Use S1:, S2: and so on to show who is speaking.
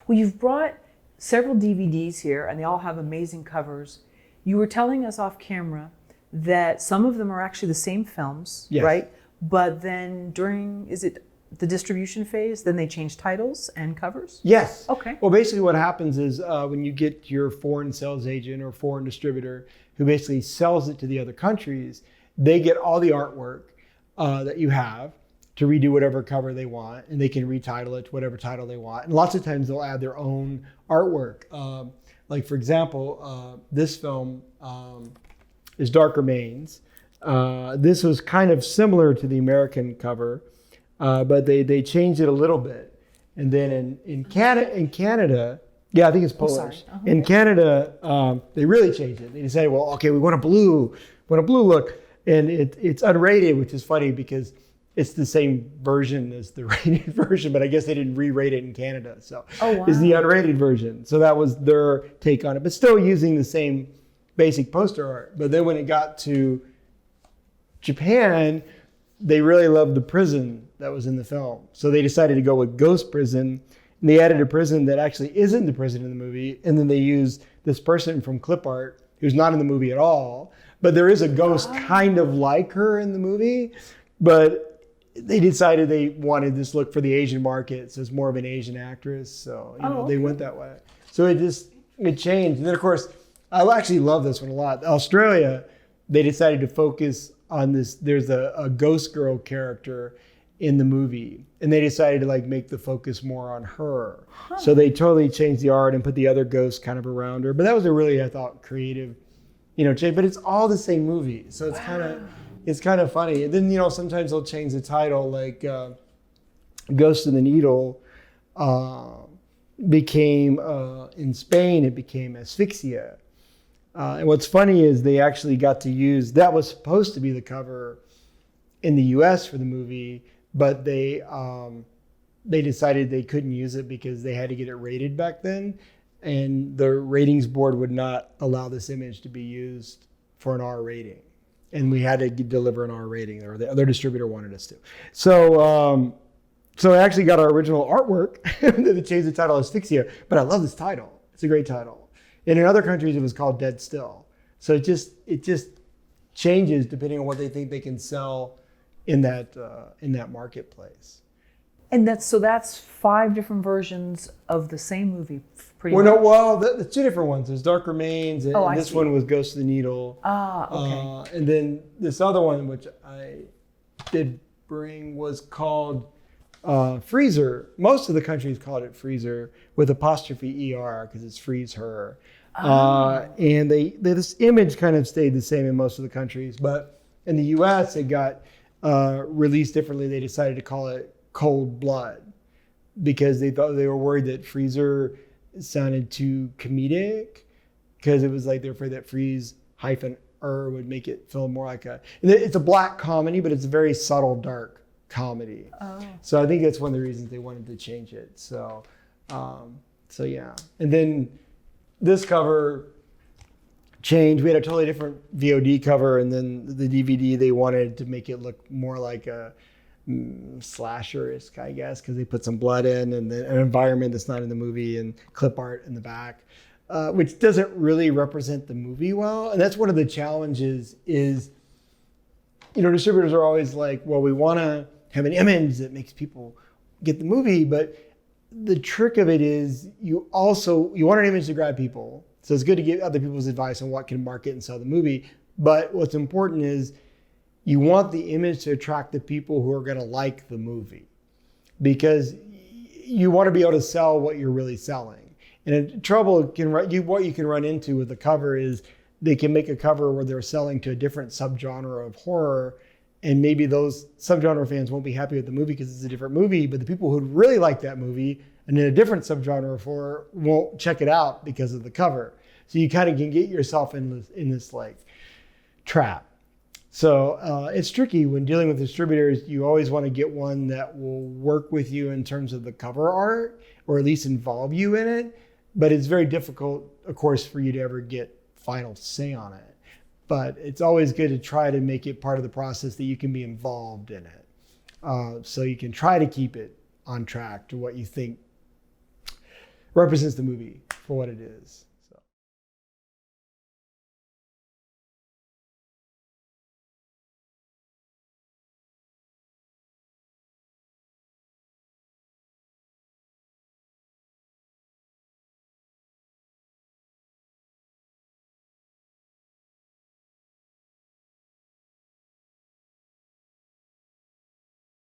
S1: Well, you've brought several DVDs here, and they all have amazing covers. You were telling us off camera that some of them are actually the same films,
S2: Yes.
S1: right? But then during, is it the distribution phase, then they change titles and covers?
S2: Yes.
S1: Okay.
S2: Well, basically what happens is when you get your foreign sales agent or foreign distributor who basically sells it to the other countries, they get all the artwork that you have to redo whatever cover they want, and they can retitle it to whatever title they want. And lots of times they'll add their own artwork. Like for example, this film is Dark Remains. This was kind of similar to the American cover, but they changed it a little bit. And then in Canada, yeah, I think it's Polish. In Canada, they really changed it. They decided, well, okay, we want a blue look, and it's unrated, which is funny because it's the same version as the rated version, but I guess they didn't re-rate it in Canada, so it's the unrated version. So that was their take on it, but still using the same basic poster art. But then when it got to Japan, they really loved the prison that was in the film. So they decided to go with Ghost Prison, and they added a prison that actually isn't the prison in the movie. And then they used this person from clip art who's not in the movie at all, but there is a ghost kind of like her in the movie. But they decided they wanted this look for the Asian market, so it's more of an Asian actress. So they went that way. So it changed. And then of course, I actually love this one a lot. Australia, they decided to focus on this. There's a ghost girl character in the movie, and they decided to make the focus more on her. So they totally changed the art and put the other ghosts kind of around her. But that was a really, I thought, creative, change. But it's all the same movie, so it's kind of funny. And then sometimes they'll change the title, like Ghost in the Needle became in Spain it became Asphyxia. And what's funny is they actually got to use, that was supposed to be the cover in the US for the movie, but they decided they couldn't use it because they had to get it rated back then. And the ratings board would not allow this image to be used for an R rating. And we had to deliver an R rating, or the other distributor wanted us to. So I actually got our original artwork that changed the title Asphyxia, but I love this title. It's a great title. And in other countries, it was called Dead Still. So it just changes depending on what they think they can sell in that marketplace.
S1: And that's 5 different versions of the same movie, pretty
S2: much.
S1: Well,
S2: the 2 different ones. There's Dark Remains, and this one was Ghost of the Needle.
S1: Okay.
S2: And then this other one, which I did bring, was called Freezer. Most of the countries called it Freezer with apostrophe ER because it's Freeze Her. And this image kind of stayed the same in most of the countries, but in the US it got released differently. They decided to call it Cold Blood because they were worried that Freezer sounded too comedic, because it was like they're afraid that Freeze -er would make it feel more like it's a black comedy, but it's a very subtle, dark comedy. So I think that's one of the reasons they wanted to change it. So yeah. And then this cover changed. We had a totally different VOD cover, and then the DVD, they wanted to make it look more like a slasher-esque, I guess, because they put some blood in and then an environment that's not in the movie and clip art in the back, which doesn't really represent the movie well. And that's one of the challenges is, distributors are always like, well, we want to have an image that makes people get the movie, but the trick of it is you want an image to grab people. So it's good to get other people's advice on what can market and sell the movie. But what's important is you want the image to attract the people who are going to like the movie, because you want to be able to sell what you're really selling. And what you can run into with the cover is they can make a cover where they're selling to a different subgenre of horror, and maybe those subgenre fans won't be happy with the movie because it's a different movie, but the people who really like that movie and in a different subgenre of horror won't check it out because of the cover. So you kind of can get yourself in this trap. So it's tricky when dealing with distributors. You always want to get one that will work with you in terms of the cover art, or at least involve you in it. But it's very difficult, of course, for you to ever get final say on it. But it's always good to try to make it part of the process that you can be involved in it. So you can try to keep it on track to what you think represents the movie for what it is.